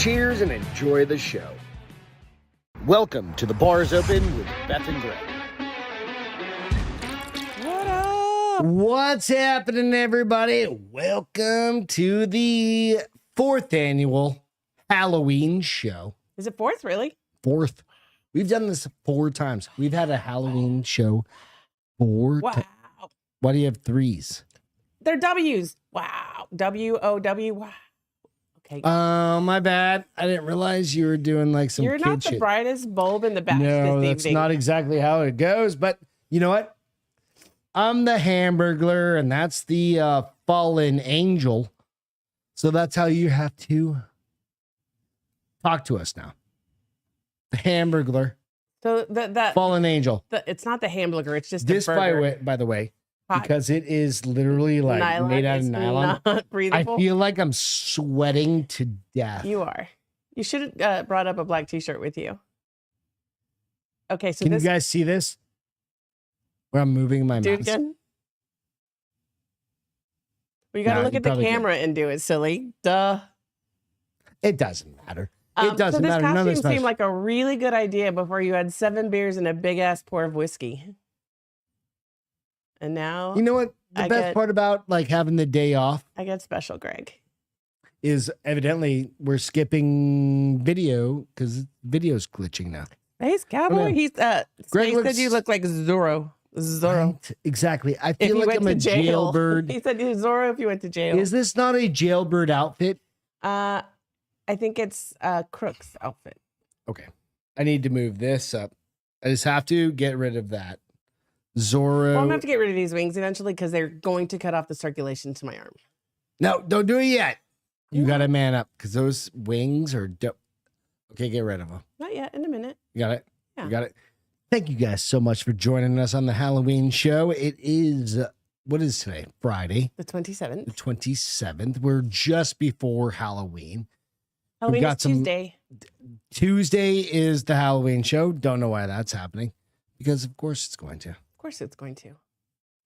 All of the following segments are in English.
Cheers and enjoy the show. Welcome to The Bar's Open with Beth and Greg. What up? What's happening, everybody? Welcome to the 4th annual Halloween show. Is it 4th, really? 4th. We've done this 4 times. We've had a Halloween show 4 times. Wow. Why do you have 3s? They're W's. Wow. W-O-W. Wow. Okay. Oh, my bad. I didn't realize you were doing like some You're kid not the shit. brightest bulb in the back No, this that's evening. not exactly how it goes. But you know what? I'm the Hamburglar, and that's the fallen angel. So that's how you have to talk to us now. The Hamburglar, So that fallen angel. it's not the hamburger. It's just This, a burger. by the way, Hot. because it is literally like Nylon made out of is nylon. Not I breathable. feel like I'm sweating to death. You are. You should have brought up a black T-shirt with you. Okay, so Can this you guys see this? Where I'm moving my do it mouse. again. Well, you got to No, look you at the probably camera and do it, silly. Duh. It doesn't matter. It doesn't so this matter. None of costume this matters. seemed like a really good idea before you had 7 beers and a big ass pour of whiskey. And now You know what? The I best get- part about like having the day off I get special, Greg. is evidently we're skipping video because video's glitching now. He's cowboy. no. He's Greg Space looks- said you look like Zorro. Zorro. Right? Exactly. I If feel you like went I'm a to jail. jailbird. He said you're Zorro if you went to jail. Is this not a jailbird outfit? I think it's Crook's outfit. Okay. I need to move this up. I just have to get rid of that. Zorro. Well, I'm gonna have to get rid of these wings eventually because they're going to cut off the circulation to my arm. No, don't do it yet. You got to man up because those wings are dope. Okay, get rid of them. Not yet. In a minute. You got it? Yeah. You got it? Thank you guys so much for joining us on the Halloween show. It is, what is today? Friday, The 27th. the 27th. We're just before Halloween. Halloween got is some- Tuesday. Tuesday is the Halloween show. Don't know why that's happening because, of course, it's going to. Of course, it's going to.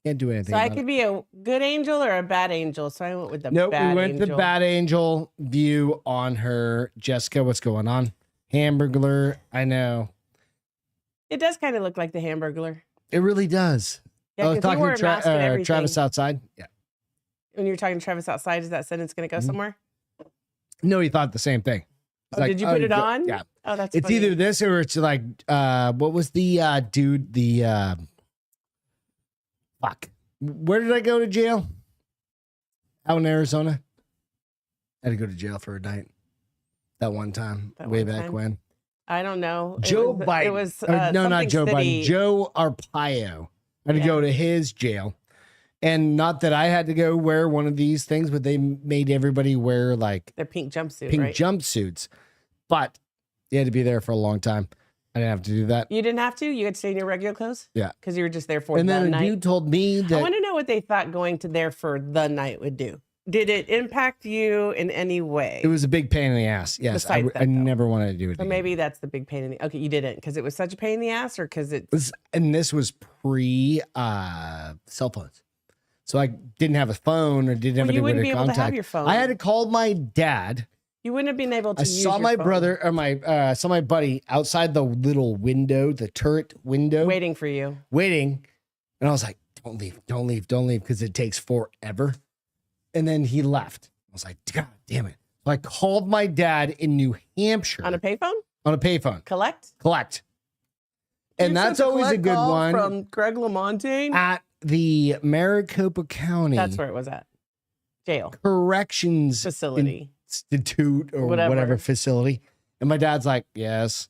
Can't do anything. So I about could it. be a good angel or a bad angel. So I went with the Nope, bad we went angel. the bad angel view on her. Jessica, what's going on? Hamburglar. I know. It does kind of look like the Hamburglar. It really does. Yeah, because he wore a mask and everything. Travis outside. Yeah. When you were talking to Travis outside, is that sentence going to go Mhm. somewhere? No, he thought the same thing. It's Oh, like, did you put it go- on? Yeah. Oh, that's It's funny. either this or it's like what was the dude fuck. Where did I go to jail? Out in Arizona. I had to go to jail for a night. That one time. That way one back time? when. I don't know. Joe Biden. It was Or, no, not something Joe city. Biden. Joe Arpaio. I had to Yeah. go to his jail. And not that I had to go wear one of these things, but they made everybody wear like Their pink jumpsuit, pink right? jumpsuits. But you had to be there for a long time. I didn't have to do that. You didn't have to? You had to stay in your regular clothes? Yeah. Because you were just there for And the then a night? dude told me I that want to know what they thought going to there for the night would do. Did it impact you in any way? it was a big pain in the ass. Yes, Besides that, I though. never wanted to do it. Or again. maybe that's the big pain in the... Okay, you didn't because it was such a pain in the ass or because it... And this was pre cell phones. So I didn't have a phone or didn't have Well, you anybody wouldn't be to able to have contact. your phone. I had to call my dad. You wouldn't have been able to I use saw your my phone. brother or saw my buddy outside the little window, the turret window, waiting for you. waiting. And I was like, don't leave, don't leave, don't leave, because it takes forever. And then he left. I was like, God damn it. So I called my dad in New Hampshire On a payphone? on a payphone. Collect? And You that's sent a always a collect good call one From Greg LaMontagne? at the Maricopa County That's where it was at. Jail. Corrections Facility. Institute or Whatever. whatever facility. And my dad's like, yes.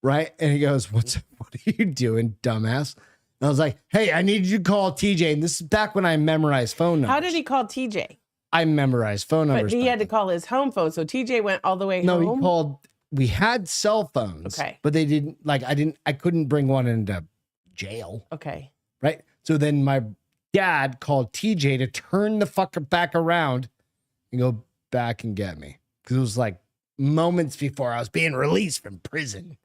Right? And he goes, what are you doing, dumbass? And I was like, hey, I need you to call TJ. And this is back when I memorized phone numbers. How did he call TJ? I memorized phone But numbers. he back had to then. call his home phone. So TJ went all the way No, home. he called. We had cell phones. Okay. But they didn't, I couldn't bring one into jail. Okay. Right? So then my dad called TJ to turn the fucker back around and go back and get me. Because it was like moments before I was being released from prison.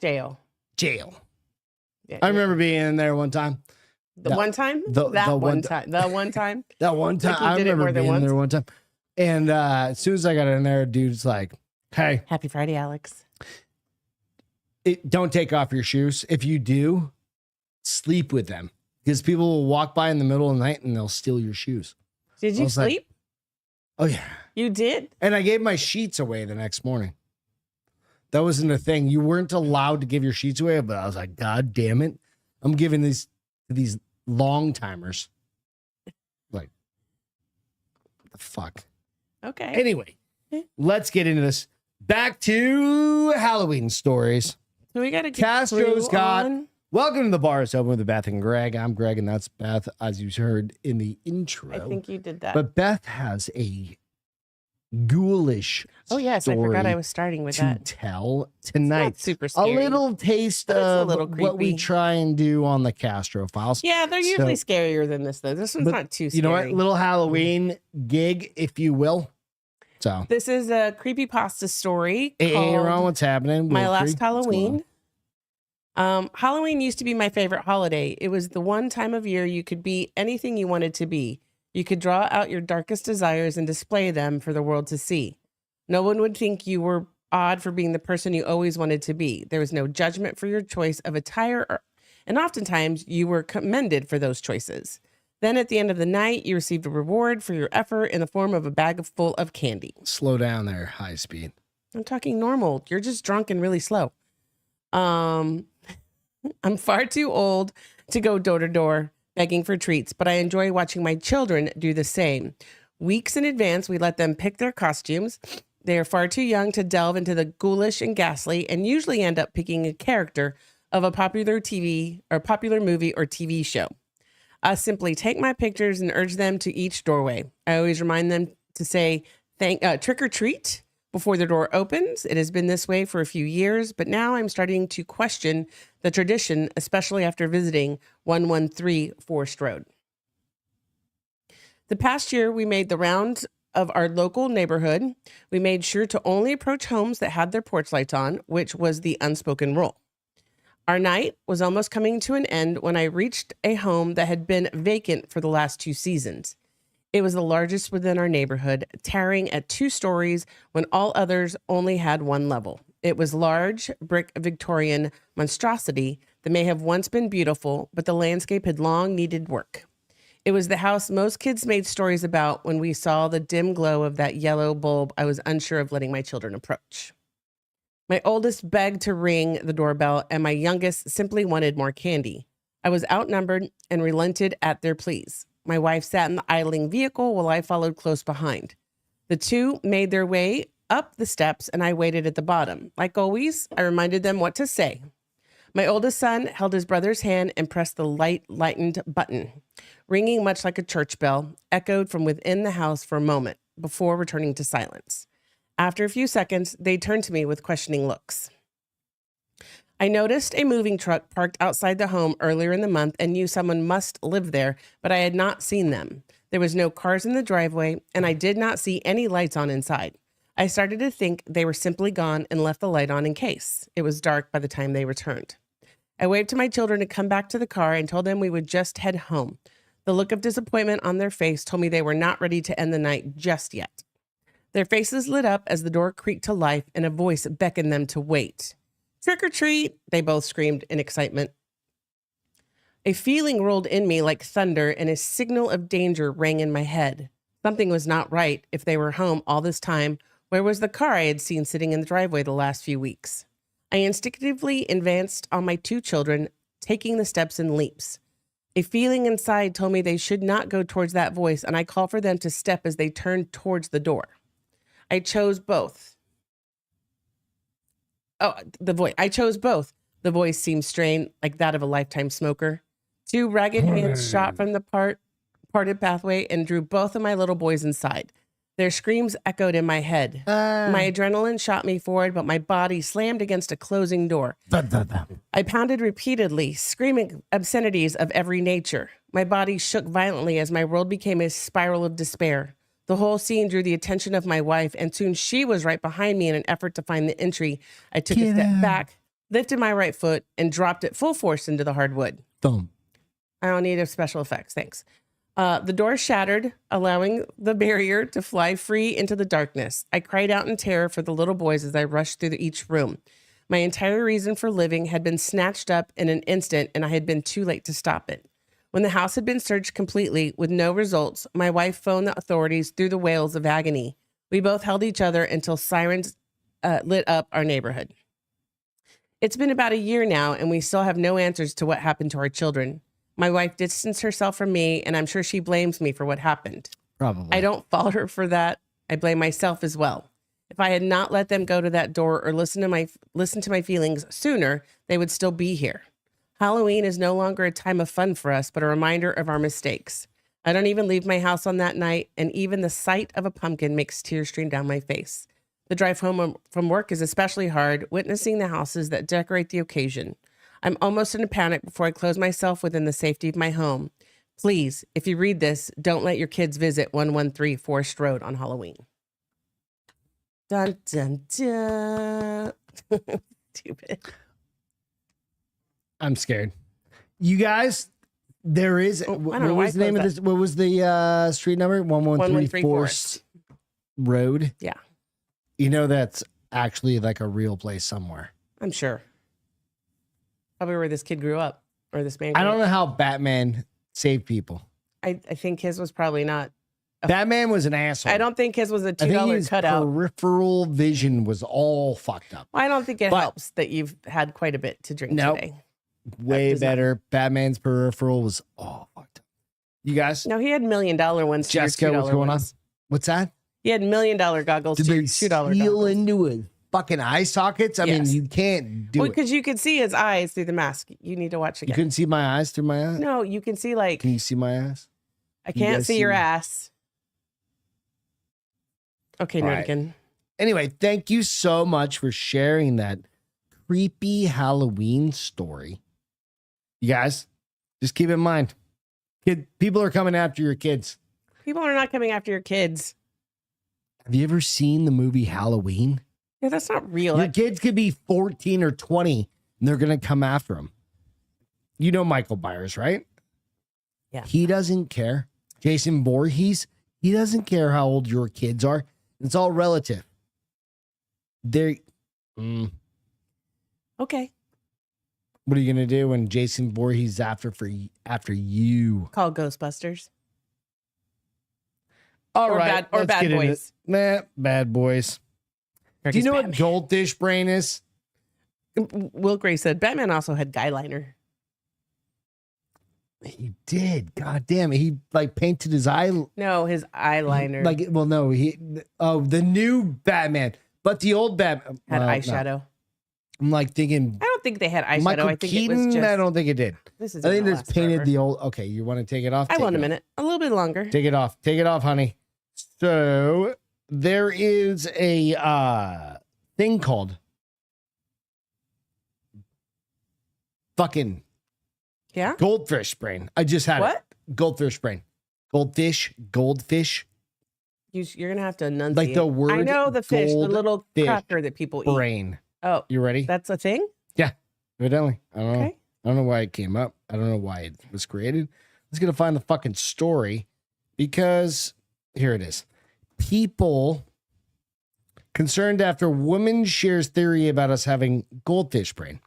Jail. Jail. Yeah, I remember being in there one time. The that- one time? the That one one ti- time. The one time? That one time. Like you I did it remember more than being once? there one time. And as soon as I got in there, dude's like, hey, Happy Friday, Alex. don't take off your shoes. If you do, sleep with them. Because people will walk by in the middle of the night and they'll steal your shoes. Did you sleep? Oh, yeah. You did? And I gave my sheets away the next morning. That wasn't a thing. You weren't allowed to give your sheets away, but I was like, God damn it. I'm giving these to these long timers. Like, what the fuck? Okay. Anyway, let's get into this. Back to Halloween stories. So we got to Castro's got Welcome to the Bar is Open with Beth and Greg. I'm Greg, and that's Beth, as you heard in the intro. I think you did that. But Beth has a ghoulish I forgot I was starting with that. Tell tonight. Super A scary. little taste of what we try and do on the Castro Files. Yeah, they're usually scarier than this, though. This one's not too scary. You know what? Little Halloween gig, if you will. So this is a creepypasta story. Hey, Ron, what's happening? My Last Halloween. Halloween used to be my favorite holiday. It was the one time of year you could be anything you wanted to be. You could draw out your darkest desires and display them for the world to see. No one would think you were odd for being the person you always wanted to be. There was no judgment for your choice of attire, and oftentimes you were commended for those choices. Then at the end of the night, you received a reward for your effort in the form of a bag full of candy. Slow down there, high speed. I'm talking normal. You're just drunk and really slow. I'm far too old to go door to door begging for treats, but I enjoy watching my children do the same. Weeks in advance, we let them pick their costumes. They are far too young to delve into the ghoulish and ghastly, and usually end up picking a character of a popular movie or TV show. I simply take my pictures and urge them to each doorway. I always remind them to say trick or treat before the door opens. It has been this way for a few years, but now I'm starting to question the tradition, especially after visiting 113 Forest Road. The past year, we made the rounds of our local neighborhood. We made sure to only approach homes that had their porch lights on, which was the unspoken rule. Our night was almost coming to an end when I reached a home that had been vacant for the last 2 seasons. It was the largest within our neighborhood, towering at 2 stories when all others only had 1 level. It was large, brick Victorian monstrosity that may have once been beautiful, but the landscape had long needed work. It was the house most kids made stories about. When we saw the dim glow of that yellow bulb, I was unsure of letting my children approach. My oldest begged to ring the doorbell, and my youngest simply wanted more candy. I was outnumbered and relented at their pleas. My wife sat in the idling vehicle while I followed close behind. The 2 made their way up the steps, and I waited at the bottom. Like always, I reminded them what to say. My oldest son held his brother's hand and pressed the lightened button. Ringing much like a church bell, echoed from within the house for a moment before returning to silence. After a few seconds, they turned to me with questioning looks. I noticed a moving truck parked outside the home earlier in the month and knew someone must live there, but I had not seen them. There was no cars in the driveway, and I did not see any lights on inside. I started to think they were simply gone and left the light on in case. It was dark by the time they returned. I waved to my children to come back to the car and told them we would just head home. The look of disappointment on their face told me they were not ready to end the night just yet. Their faces lit up as the door creaked to life and a voice beckoned them to wait. Trick or treat, they both screamed in excitement. A feeling rolled in me like thunder, and a signal of danger rang in my head. Something was not right. If they were home all this time, where was the car I had seen sitting in the driveway the last few weeks? I instinctively advanced on my 2 children, taking the steps in leaps. A feeling inside told me they should not go towards that voice, and I called for them to step as they turned towards the door. I chose both. I chose both. The voice seemed strained, like that of a lifetime smoker. 2 ragged hands shot from the parted pathway and drew both of my little boys inside. Their screams echoed in my head. My adrenaline shot me forward, but my body slammed against a closing door. I pounded repeatedly, screaming obscenities of every nature. My body shook violently as my world became a spiral of despair. The whole scene drew the attention of my wife, and soon she was right behind me in an effort to find the entry. I took a step back, lifted my right foot, and dropped it full force into the hardwood. Boom. I don't need a special effects, thanks. The door shattered, allowing the barrier to fly free into the darkness. I cried out in terror for the little boys as I rushed through each room. My entire reason for living had been snatched up in an instant, and I had been too late to stop it. When the house had been searched completely with no results, my wife phoned the authorities through the wails of agony. We both held each other until sirens lit up our neighborhood. It's been about a year now, and we still have no answers to what happened to our children. My wife distanced herself from me, and I'm sure she blames me for what happened. Probably. I don't fault her for that. I blame myself as well. If I had not let them go to that door or listen to my feelings sooner, they would still be here. Halloween is no longer a time of fun for us, but a reminder of our mistakes. I don't even leave my house on that night, and even the sight of a pumpkin makes tears stream down my face. The drive home from work is especially hard, witnessing the houses that decorate the occasion. I'm almost in a panic before I close myself within the safety of my home. Please, if you read this, don't let your kids visit 113 Forest Road on Halloween. Dun, dun, dun. Stupid. I'm scared. You guys, there is, what was the name of this? What was the street number? 113 Forest Road? Yeah. You know, that's actually like a real place somewhere. I'm sure. Probably where this kid grew up, or this man grew I don't up. know how Batman saved people. I think his was probably not. Batman was an asshole. I don't think his was a I think $2 his cutout. peripheral vision was all fucked up. I don't think it helps that you've had quite a bit to drink today. Way better. Batman's peripheral was all fucked up. You guys? No, he had $1 million ones. Jessica, what's going on? What's that? He had $1 million goggles. Did to they $2 steal goggles. into his fucking eye sockets? I mean, Yes. you can't do it. Because you could see his eyes through the mask. You need to watch You again. couldn't see my eyes through my eyes? No, you can see like. Can you see my eyes? I can't guys see your see- ass. Okay, All right. Nerdican. Anyway, thank you so much for sharing that creepy Halloween story. You guys, just keep in mind, people are coming after your kids. People are not coming after your kids. Have you ever seen the movie Halloween? Yeah, that's not real. Your kids could be 14 or 20, and they're going to come after them. You know Michael Myers, right? Yeah. He doesn't care. Jason Voorhees, he doesn't care how old your kids are. It's all relative. They're... Okay. What are you going to do when Jason Voorhees after you? Call Ghostbusters. All Or right. Bad let's get into Boys. it. Nah, Bad Boys. Do you know what Goldfish brain is? Will Gray said Batman also had guy liner. He did. God damn it. He like painted his eye. No, his eyeliner Like, well, no, the new Batman, but the old Batman had no. eyeshadow. I'm like thinking I don't think they had eyeshadow. Michael I think Keaton. it was just. I don't think it did. This is. I think gonna they just last painted forever. the old. Okay, you want to take it off? I Take want it a off. minute, a little bit longer. Take it off, honey. So there is a thing called fucking Yeah. goldfish brain. I just had What? it. Goldfish brain. Goldfish. You're gonna have to enunciate. Like the word. I know the fish, the little goldfish cracker that people eat. brain. Oh, You ready? that's a thing. Evidently. I don't know. Okay. I don't know why it came up. I don't know why it was created. Let's gonna find the fucking story because here it is. People concerned after woman shares theory about us having goldfish brain.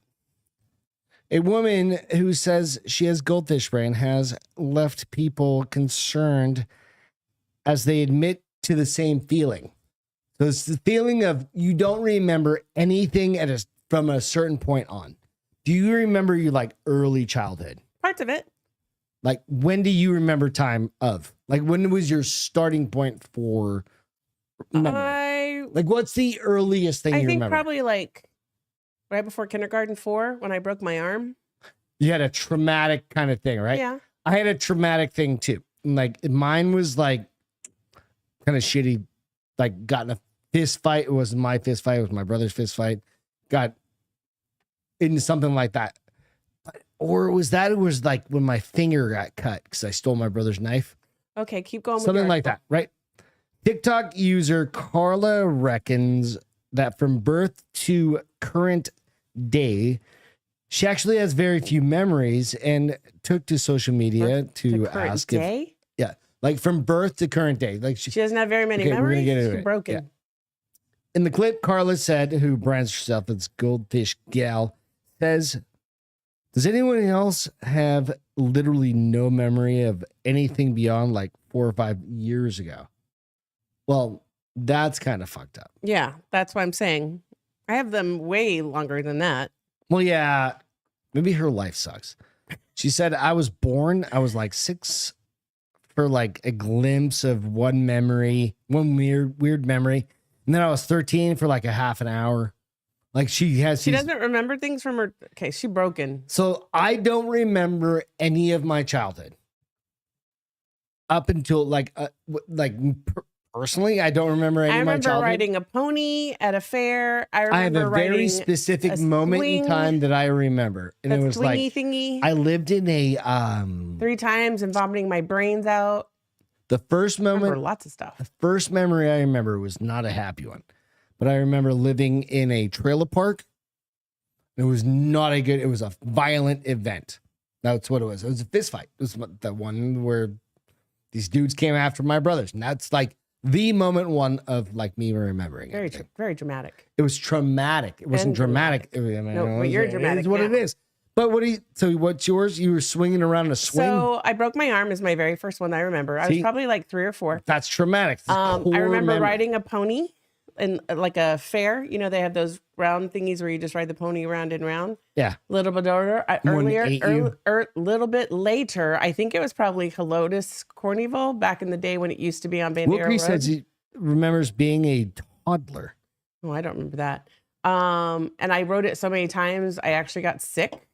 A woman who says she has goldfish brain has left people concerned as they admit to the same feeling. So it's the feeling of you don't remember anything from a certain point on. Do you remember your like early childhood? Parts of it. Like when do you remember time of? Like when was your starting point for memory? Like what's the earliest thing I you think remember? probably like right before kindergarten 4 when I broke my arm. You had a traumatic kind of thing, right? Yeah. I had a traumatic thing too. Like mine was like kind of shitty. Like got in a fist fight. It wasn't my fist fight. It was my brother's fist fight. Got into something like that. Or was it was like when my finger got cut because I stole my brother's knife. Okay, keep going. With Something your like that, right? TikTok user Carla reckons that from birth to current day, she actually has very few memories and took to social media to current ask if day? like from birth to current day. Like She doesn't have very many Okay, we're gonna memories. get into She's it. broken. Yeah. In the clip, Carla said, who brands herself as Goldfish Gal, says, does anyone else have literally no memory of anything beyond like 4 or 5 years ago? Well, that's kind of fucked up. Yeah, that's what I'm saying. I have them way longer than that. Well, yeah, maybe her life sucks. She said, I was born, I was like 6 for like a glimpse of one memory, one weird memory. And then I was 13 for like a half an hour. Like she doesn't remember things from her. Okay, she's broken. So I don't remember any of my childhood up until personally, I don't remember any of my childhood. I remember riding a pony at a fair. I have a very specific moment in time that I remember. And it was like, thingy. I lived in a 3 times and vomiting my brains out. The first I remember moment, lots of stuff. the first memory I remember was not a happy one, but I remember living in a trailer park. It was not a good, it was a violent event. That's what it was. It was a fist fight. It was the one where these dudes came after my brothers. And that's like the moment one of like me remembering. Very dramatic. It was traumatic. It wasn't dramatic. I mean, No, but you're dramatic. It's what now. it is. But what's yours? You were swinging around a swing? So I broke my arm is my very first one I remember. I was probably like 3 or 4. That's traumatic. I remember riding a pony in like a fair. You know, they have those round thingies where you just ride the pony round and round. Yeah. A little bit little bit later, I think it was probably Helotes Carnival back in the day when it used to be on Bandera Wilkie Road. says he remembers being a toddler. Oh, I don't remember that. And I rode it so many times, I actually got sick.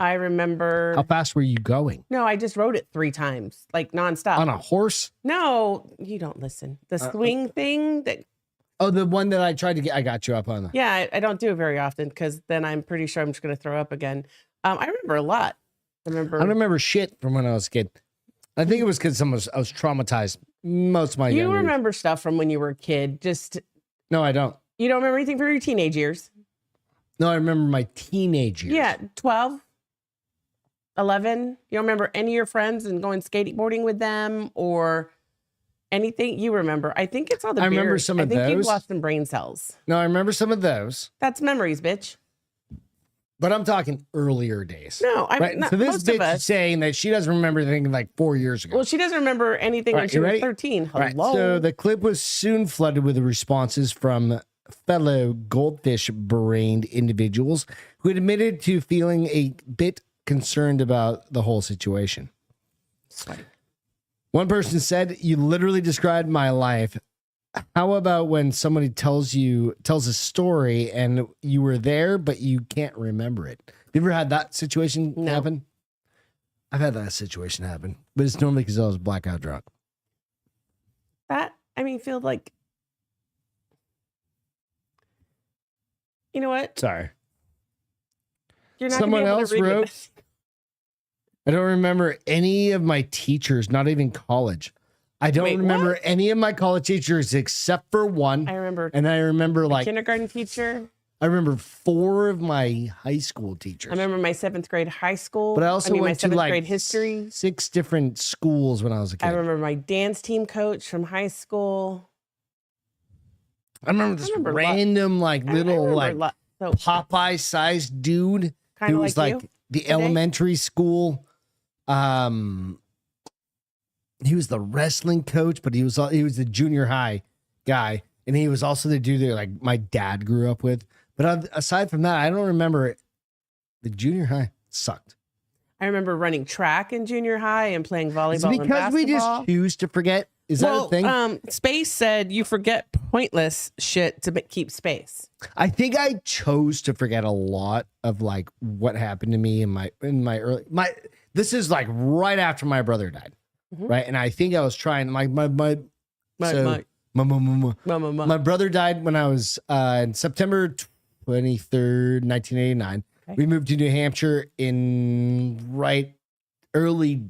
I remember. How fast were you going? No, I just rode it 3 times, like nonstop. On a horse? No, you don't listen. The swing thing that. Oh, the one that I tried to get. I got you up on. Yeah, I don't do it very often because then I'm pretty sure I'm just going to throw up again. I remember a lot. I don't remember shit from when I was a kid. I think it was because I was traumatized most of my You younger years. remember stuff from when you were a kid. Just. No, I don't. You don't remember anything from your teenage years? No, I remember my teenage years. Yeah, 12, 11. You don't remember any of your friends and going skateboarding with them or anything you remember? I think it's all the I remember beard. some of I think you've those. lost some brain cells. No, I remember some of those. That's memories, bitch. But I'm talking earlier days. No, I'm right? not. So this Most of bitch us. is saying that she doesn't remember anything like 4 years ago. Well, she doesn't remember anything when Right, she you was ready? 13. Hello. Right, so the clip was soon flooded with responses from fellow goldfish-brained individuals who admitted to feeling a bit concerned about the whole situation. Sweaty. One person said, "You literally described my life. How about when somebody tells a story and you were there, but you can't remember it?" You ever had that situation happen? I've had that situation happen, but it's normally because I was blackout drunk. Feel like, you know what? Sorry. You're not Someone gonna be able else to read wrote, this. I don't remember any of my teachers, not even college. I don't remember any of my college teachers except for one. I remember. And I remember like kindergarten teacher. I remember 4 of my high school teachers. I remember my 7th grade high school. But I also my went to 7th like grade history. 6 different schools when I was a kid. I remember my dance team coach from high school. I remember this random like little like Popeye sized dude who was like the elementary school. He was the wrestling coach, but he was the junior high guy, and he was also the dude that like my dad grew up with. But aside from that, I don't remember it. The junior high sucked. I remember running track in junior high and playing volleyball and basketball. Because we just choose to forget. Is that a thing? Space said you forget pointless shit to keep space. I think I chose to forget a lot of like what happened to me in my early this is like right after my brother died. Right. And I think I was trying my brother died when I was in September 23rd, 1989. Okay. We moved to New Hampshire in early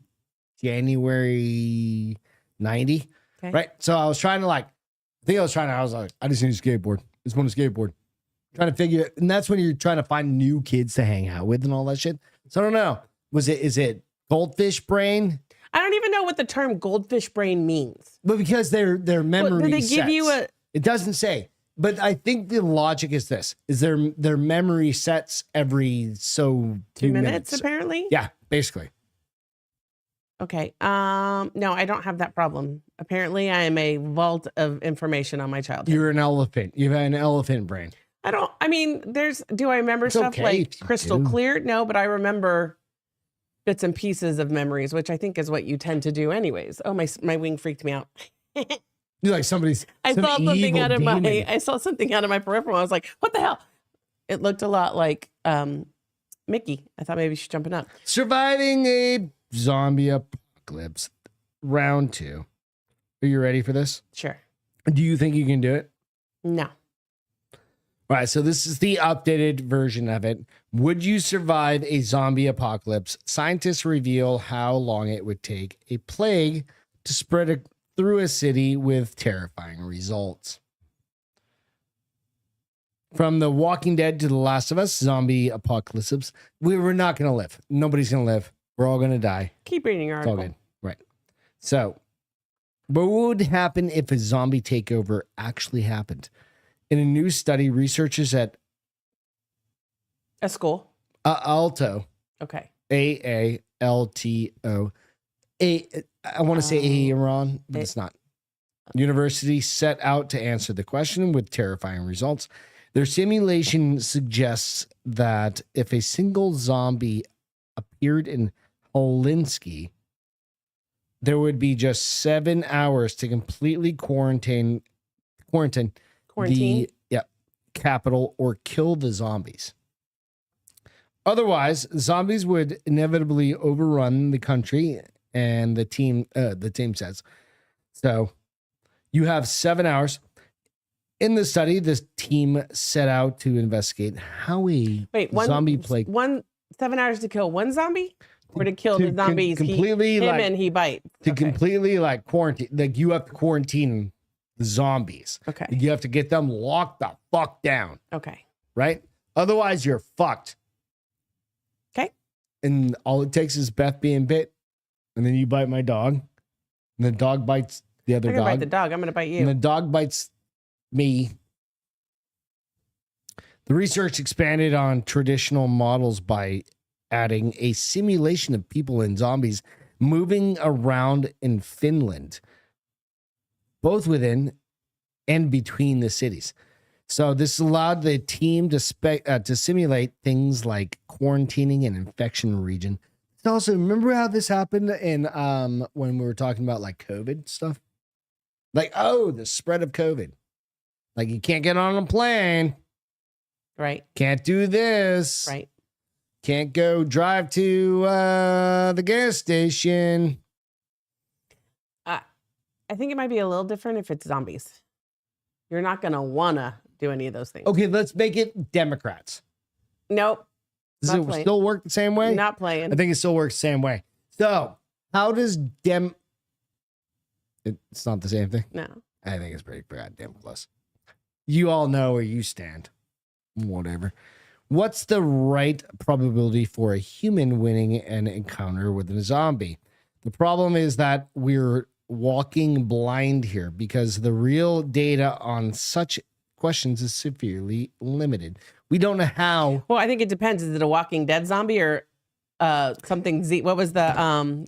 January 90. Okay. Right. So I was trying to I was like, I just need a skateboard. I just want a skateboard. Trying to figure it. And that's when you're trying to find new kids to hang out with and all that shit. So I don't know. Is it Goldfish brain? I don't even know know what the term goldfish brain means. But because their memory Did they give you sets. It doesn't say. But I think the logic is this: is their memory sets every 2 minutes apparently? Yeah, basically. Okay. No, I don't have that problem. Apparently, I am a vault of information on my childhood. You're an elephant. You have an elephant brain. Do I remember It's stuff okay like if you crystal do. clear? No, but I remember bits and pieces of memories, which I think is what you tend to do anyways. Oh, my wing freaked me out. You're like some I saw something out of my peripheral. I was like, what the hell? It looked a lot like Mickey. I thought maybe she's jumping up. Surviving a zombie apocalypse, round 2. Are you ready for this? Sure. Do you think you can do it? No. All right, so this is the updated version of it. Would you survive a zombie apocalypse? Scientists reveal how long it would take a plague to spread through a city with terrifying results. From The Walking Dead to The Last of Us, zombie apocalypse. We're not going to live. Nobody's going to live. We're all going to die. Keep reading your It's all article. good. Right. So, what would happen if a zombie takeover actually happened? In a new study, researchers at A school. Alto, Okay. AALTO, I want to say Iran, but it's not. University set out to answer the question with terrifying results. Their simulation suggests that if a single zombie appeared in Helsinki, there would be just 7 hours to completely quarantine the capital or kill the zombies. Otherwise, zombies would inevitably overrun the country, and the team says. So you have 7 hours. In the study, this team set out to investigate how zombie plague 7 hours to kill one zombie, or to kill the zombies he bites. To completely quarantine. Like you have to quarantine the zombies. Okay. You have to get them locked the fuck down. Okay. Right? Otherwise, you're fucked. Okay. And all it takes is Beth being bit, and then you bite my dog, and the dog bites the other I'm dog. gonna bite the dog. I'm gonna bite you. And the dog bites me. The research expanded on traditional models by adding a simulation of people and zombies moving around in Finland, both within and between the cities. So this allowed the team to simulate things like quarantining and infection region. Also, remember how this happened in when we were talking about COVID stuff? The spread of COVID. You can't get on a plane. Right. Can't do this. Right. Can't go drive to the gas station. I think it might be a little different if it's zombies. You're not going to want to do any of those things. Okay, let's make it Democrats. Nope. Does it still work the same way? Not playing. I think it still works the same way. So, how does it's not the same thing? No. I think it's pretty goddamn close. You all know where you stand. Whatever. What's the right probability for a human winning an encounter with a zombie? The problem is that we're walking blind here because the real data on such questions is severely limited. We don't know how. Well, I think it depends. Is it a Walking Dead zombie or something Z? What was the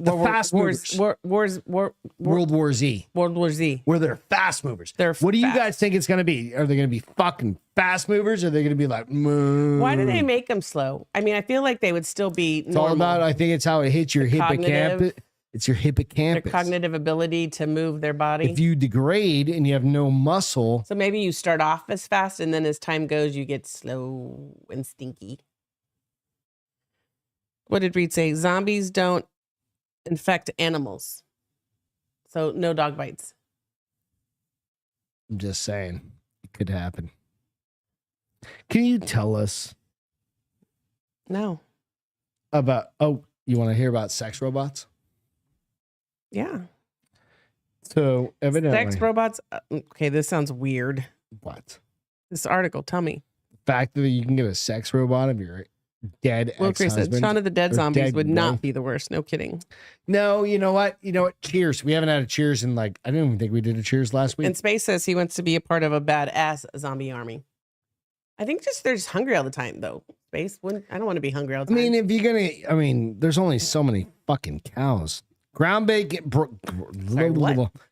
fast movers. World War Z. World War Z. Where they're fast movers. What do you guys think it's going to be? Are they going to be fucking fast movers? Or are they going to be Why do they make them slow? I mean, I feel like they would still be normal. It's all about, I think it's how it hits your hippocampus. It's your hippocampus. Their cognitive ability to move their body. If you degrade and you have no muscle. So maybe you start off as fast and then as time goes, you get slow and stinky. What did Reed say? Zombies don't infect animals. So no dog bites. I'm just saying. It could happen. Can you tell us? No. You want to hear about sex robots? Yeah. So evidently. Sex robots. Okay, this sounds weird. What? This article, tell me. The fact that you can get a sex robot of your dead Will Chris said, ex-husband. Shaun of the Dead or zombies dead would not wife. be the worst. No kidding. No, you know what? Cheers. We haven't had a cheers in I didn't even think we did a cheers last week. And Space says he wants to be a part of a badass zombie army. I think they're just hungry all the time, though. Space, I don't want to be hungry all the I time. mean, if you're gonna, there's only so many fucking cows.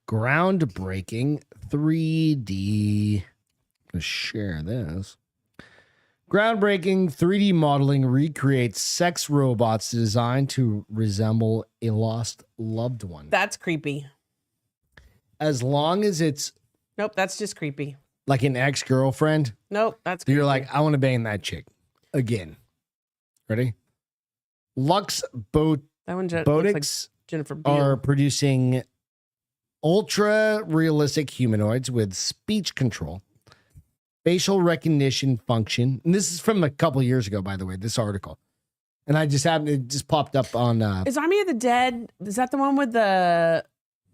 Groundbreaking 3D. Let's share this. Groundbreaking 3D modeling recreates sex robots designed to resemble a lost loved one. That's creepy. As long as it's Nope, that's just creepy. like an ex-girlfriend, Nope, that's creepy. you're like, I want to bang that chick again. Ready? Lux that one looks like Botics Jennifer Beal. are producing ultra realistic humanoids with speech control, facial recognition function. And this is from a couple years ago, by the way, this article. And it just popped up on Is Army of the Dead, is that the one with the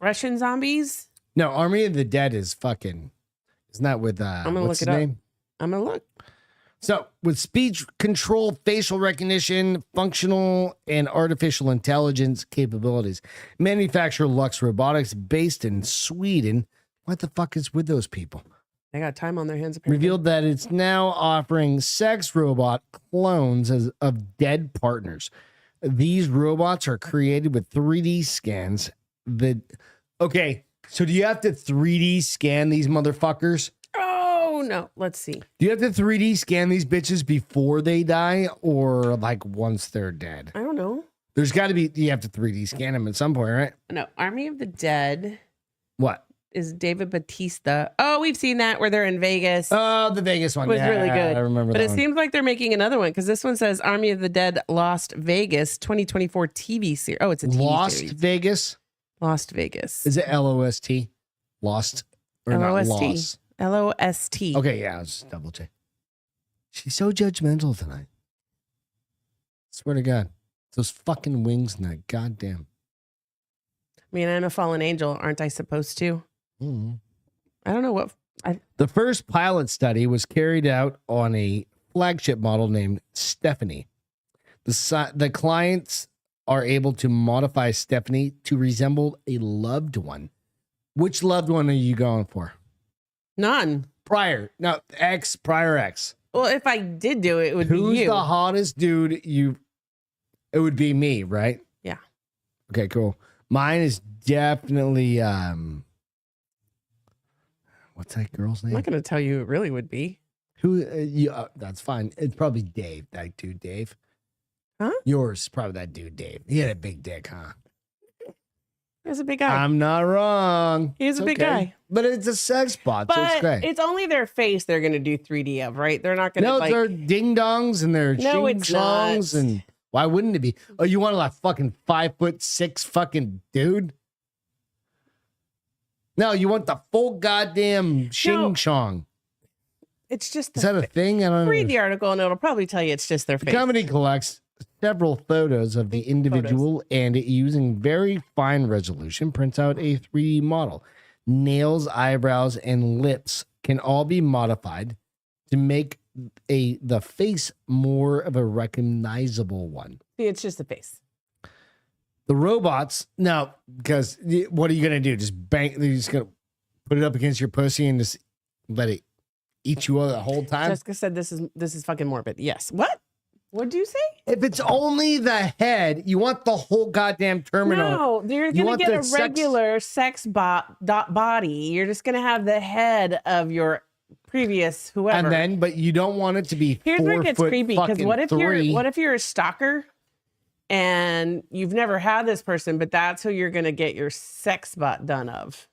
Russian zombies? no, Army of the Dead is fucking, isn't that with gonna what's look his it up. name? I'm going to look. So, with speech control, facial recognition, functional, and artificial intelligence capabilities, manufacturer Lux Robotics, based in Sweden. What the fuck is with those people? They got time on their hands, apparently. Revealed that it's now offering sex robot clones of dead partners. These robots are created with 3D scans. Okay, so do you have to 3D scan these motherfuckers? Oh, no. Let's see. Do you have to 3D scan these bitches before they die or once they're dead? I don't know. There's got to be, you have to 3D scan them at some point, right? No, Army of the Dead What? is David Bautista. Oh, we've seen that where they're in Vegas. Oh, the Vegas one. It was really good. I remember but that it one. seems like they're making another one because this one says Army of the Dead Lost Vegas 2024 TV series. Oh, it's a TV Lost series. Vegas? Lost Vegas. Is it LOST? Lost? Or not LOST. lost? LOST. Okay, yeah, I'll just double check. She's so judgmental tonight. Swear to God. Those fucking wings and that goddamn. I mean, I'm a fallen angel. Aren't I supposed to? Mm. I don't know what. The first pilot study was carried out on a flagship model named Stephanie. The clients are able to modify Stephanie to resemble a loved one. Which loved one are you going for? None. Prior ex. Well, if I did do it, it would Who's be you. the hottest dude it would be me, right? Yeah. Okay, cool. Mine is definitely what's that girl's I'm name? not going to tell you it really would be. Who that's fine. It's probably Dave, that dude Dave. Huh? Yours is probably that dude Dave. He had a big dick, huh? He's a big guy. I'm not wrong. He's a It's big okay. guy. But it's a sex bot, so it's But great. it's only their face they're going to do 3D of, right? They're not going to No, like. they're ding dongs and they're No, shing it's songs not. and why wouldn't it be? Oh, you want a fucking 5'6" fucking dude? No, you want the full goddamn shing No. chong. It's just Is that a thing? I don't read know. the article and it'll probably tell you it's just their The face. company collects several photos of the individual and using very fine resolution prints out a 3D model. Nails, eyebrows, and lips can all be modified to make the face more of a recognizable one. See, it's just the face. The robots, no, because what are you going to do? Just bang, you're just going to put it up against your pussy and just let it eat you all the whole time? Jessica said this is fucking morbid. Yes. What? What'd you say? If it's only the head, you want the whole goddamn terminal. No, you're gonna want get the a sex- regular sex body. You're just gonna have the head of your previous whoever. And then, but you don't want it to be Here's where it gets creepy because what if three. you're a stalker and you've never had this person, but that's who you're gonna get your sex bot done of?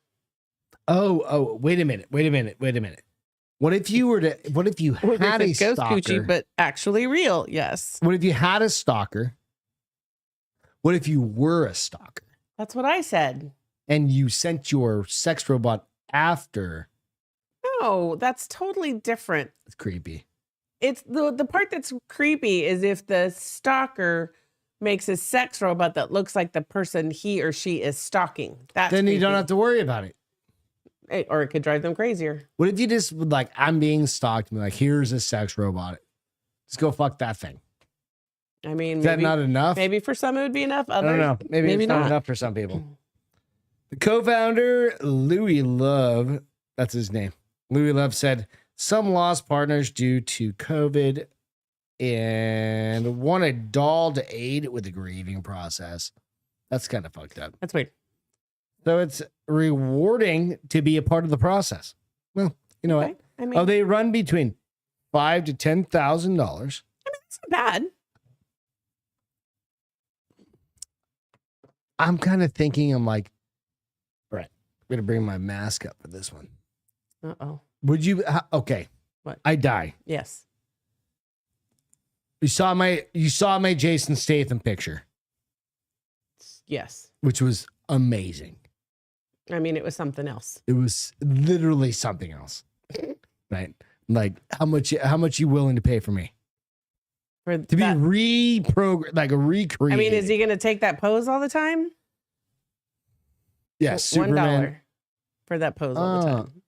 Oh, wait a minute. What if you had a Ghost stalker? coochie, but actually real? Yes, What if you had a stalker? What if you were a stalker that's what I said. and you sent your sex robot after? No, that's totally different. It's creepy. It's the part that's creepy is if the stalker makes a sex robot that looks like the person he or she is stalking. That's Then you don't creepy. have to worry about it. Or it could drive them crazier. What if you just I'm being stalked and be like, here's a sex robot. Just go fuck that thing. I mean, Is that not enough? Maybe for some it would be enough. I don't know. Maybe it's not enough for some people. The co-founder, Louis Love, that's his name. Louis Love said some lost partners due to COVID and want a doll to aid with the grieving process. That's kind of fucked up. That's weird. So it's rewarding to be a part of the process. Well, you know what? I mean, They run between $5,000 to $10,000. It's not bad. I'm kind of thinking, I'm like, all right, I'm going to bring my mask up for this one. Uh-oh. Would you, okay. What? I die. Yes. You saw my Jason Statham picture, Yes. which was amazing. I mean, it was something else. It was literally something else, right? Like how much you willing to pay for me For to be reprogrammed, like a recreate? I mean, is he going to take that pose all the time? Yes, Superman. $1 for that pose all the time.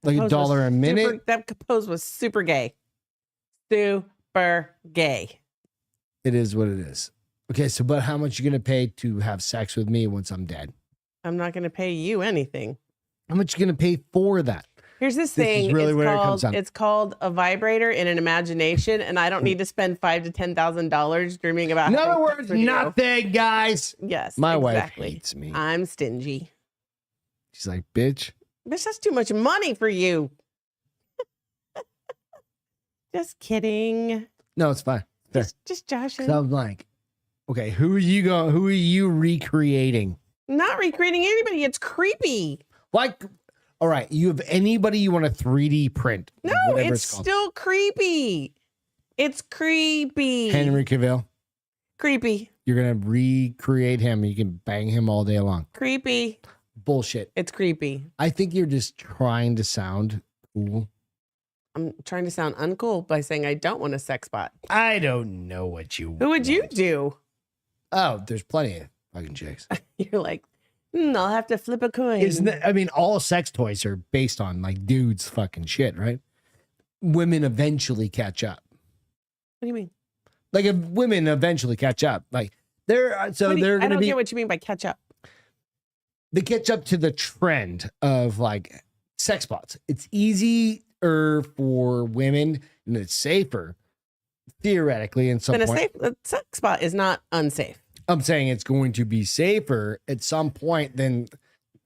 Like $1 a minute. That pose was super gay. Super gay. It is what it is. Okay, so but how much you gonna pay to have sex with me once I'm dead? I'm not going to pay you anything. How much you gonna pay for that? Here's this thing. Is really where it comes down. It's called a vibrator in an imagination, and I don't need to spend $5,000 to $10,000 dreaming about. In other words, nothing, guys. Yes, my exactly. wife hates me. I'm stingy. She's like, bitch. Bitch, that's too much money for you. Just kidding. No, it's fine. Just joshing. So I'm like, okay, who are you recreating? Not recreating anybody. It's creepy. Like, all right, you have anybody you want to 3D print? No, it's still creepy. It's creepy. Henry Cavill. Creepy. You're gonna recreate him. You can bang him all day long. Creepy. Bullshit. It's creepy. I think you're just trying to sound cool. I'm trying to sound uncool by saying I don't want a sex bot. I don't know what you. Who would you do? Oh, there's plenty of fucking chicks. You're like, I'll have to flip a coin. Isn't that, I mean, all sex toys are based on like dudes fucking shit, right? Women eventually catch up. What do you mean? Like if women eventually catch up, like they're I don't get what you mean by catch up. They catch up to the trend of like sex bots. It's easier for women and it's safer theoretically in some point. A sex bot is not unsafe. I'm saying it's going to be safer at some point than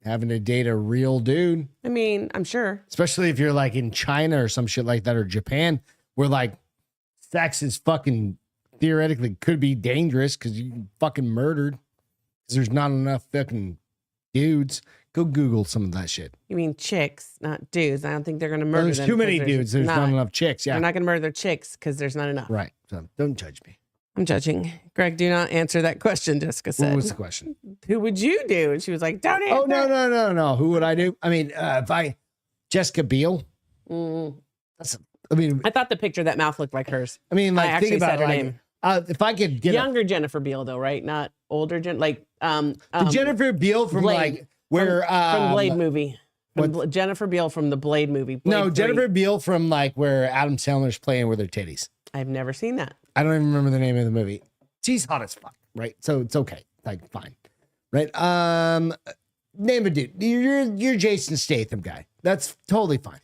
having to date a real dude. I mean, I'm sure. Especially if you're like in China or some shit like that, or Japan, where like sex is fucking theoretically could be dangerous because you fucking murdered because there's not enough fucking dudes. Go Google some of that shit. You mean chicks, not dudes. I don't think they're going to murder them. There's too many dudes. There's not enough chicks. Yeah. They're not going to murder their chicks because there's not enough. Right. So don't judge me. I'm judging. Greg, do not answer that question, Jessica said. What was the question? Who would you do? And she was like, don't answer. Oh, no. Who would I do? I mean, Jessica Biel. I thought the picture of that mouth looked like hers. I mean, like, I actually think about said her like, name. If I could get younger Jennifer Biel, though, right? Not older the Jennifer Biel from Blade. like where from Blade movie. Jennifer Biel from the Blade movie. Blade 3. Jennifer Biel from like where Adam Sandler's playing with her titties. I've never seen that. I don't even remember the name of the movie. She's hot as fuck, right? So it's okay, like fine, right? Name a dude. You're Jason Statham guy. That's totally fine.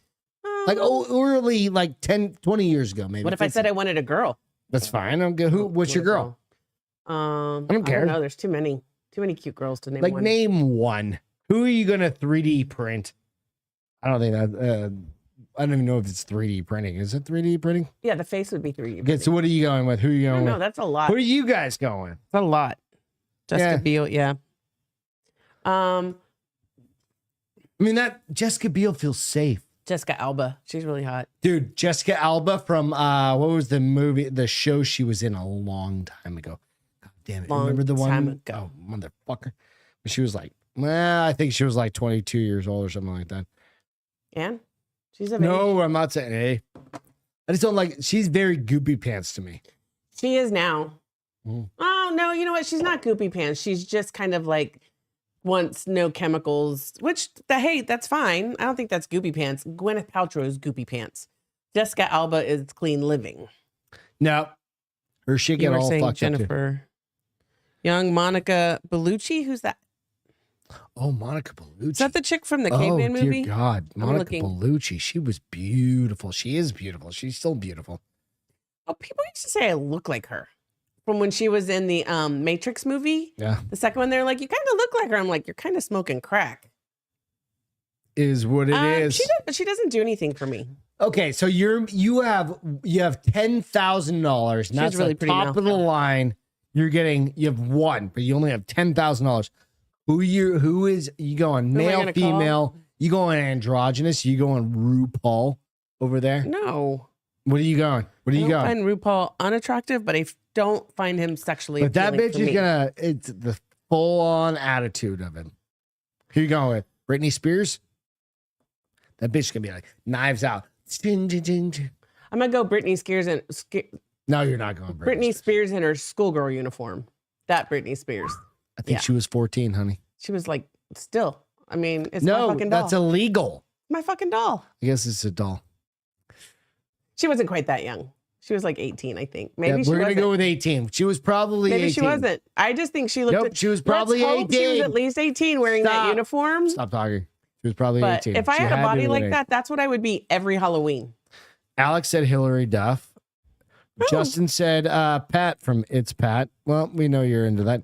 Like early, like 10, 20 years ago, maybe. What if I said I wanted a girl? That's fine. I don't care who. What's your girl? I don't care. No, there's too many cute girls to name. Like one. name one. Who are you gonna 3D print? I don't think that. I don't even know if it's 3D printing. Is it 3D printing? Yeah, the face would be 3D. Okay, so what are you going with? Who are you going with? No, that's a lot. Who are you guys going? That's a lot. Jessica Biel, yeah. I mean, that Jessica Biel feels safe. Jessica Alba, she's really hot. Dude, Jessica Alba from what was the show she was in a long time ago? God damn it. Remember the one? Time ago. Oh, motherfucker. She was like, I think she was like 22 years old or something like that. And? She's a No, I'm not saying hey. I just don't like, she's very goopy pants to me. She is now. Mm. Oh, no, you know what? She's not goopy pants. She's just kind of like wants no chemicals, which, hey, that's fine. I don't think that's goopy pants. Gwyneth Paltrow is goopy pants. Jessica Alba is clean living. No, Her shit You get were all saying fucked up too. Jennifer. Young Monica Bellucci? Who's that? Oh, Monica Bellucci. Is that the chick from the Caveman dear movie? God. Monica looking. Bellucci. She was beautiful. She is beautiful. She's still beautiful. Oh, people used to say I look like her. From when she was in the Matrix movie. Yeah. The second one, they're like, you kind of look like her. I'm like, you're kind of smoking crack. Is what it is. She doesn't do anything for me. Okay, so you have $10,000, and that's really the pretty top mouth, of the though. line. You have one, but you only have $10,000. Who is you going Who am I male, gonna call? female? You going androgynous? You going RuPaul over there? No. What are you going? What are I you don't going? find RuPaul unattractive, but I don't find him sexually But that appealing bitch for is me. it's the full on attitude of it. Who you going with? Britney Spears? That bitch is gonna be like Knives Out. I'm gonna go Britney Spears and No, you're not going Britney Spears in her schoolgirl uniform. That Britney Spears. I think Yeah. she was 14, honey. She was like, still. I mean, it's my No, fucking doll. that's illegal. My fucking doll. I guess it's a doll. She wasn't quite that young. She was like 18, I think. Yeah, Maybe she we're gonna wasn't. go with 18. She was probably Maybe 18. she wasn't. I just think she looked. Nope, she was probably Let's hope 18. She was at least 18 wearing that Stop. uniform. Stop talking. She was probably But 18. if I She had a to body be like with that, that's what I would be every Halloween. Alex said Hillary Duff. Oh. Justin said Pat from It's Pat. Well, we know you're into that.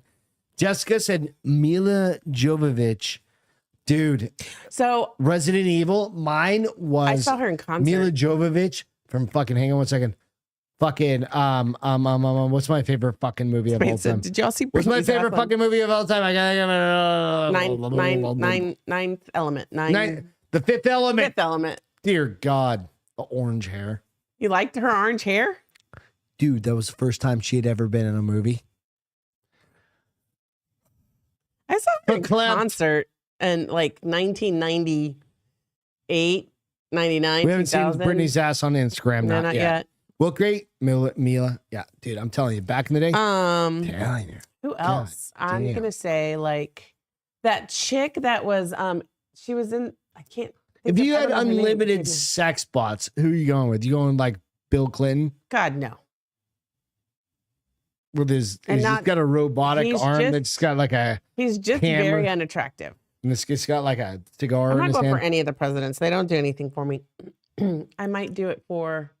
Jessica said Mila Jovovich. Dude, So Resident Evil. Mine was I saw her in concert. Mila Jovovich from fucking, hang on one second. Fucking, what's my favorite fucking movie of all Wait, so time? did y'all see What's my Britney's favorite ass on fucking movie of all time? I Ninth Element. The Fifth Element. Fifth Element. Dear God, the orange hair. You liked her orange hair? Dude, that was the first time she had ever been in a movie. I saw her in Verklempt. concert in like 1998, 99, We haven't seen 2000. Britney's ass on Instagram. No, not yet. Well, great. Mila. Yeah, dude, I'm telling you, back in the day. Telling you. Who else? I'm damn. gonna say like that chick that was she was in I can't If think you of- I had don't know her name. unlimited sex bots, who are you going with? You going like Bill Clinton God no. with his And he's not- got a robotic he's arm just- that's got like a He's just Camera. very unattractive. and it's got like a cigar I'm in not his going for hand. any of the presidents. They don't do anything for me. I might do it for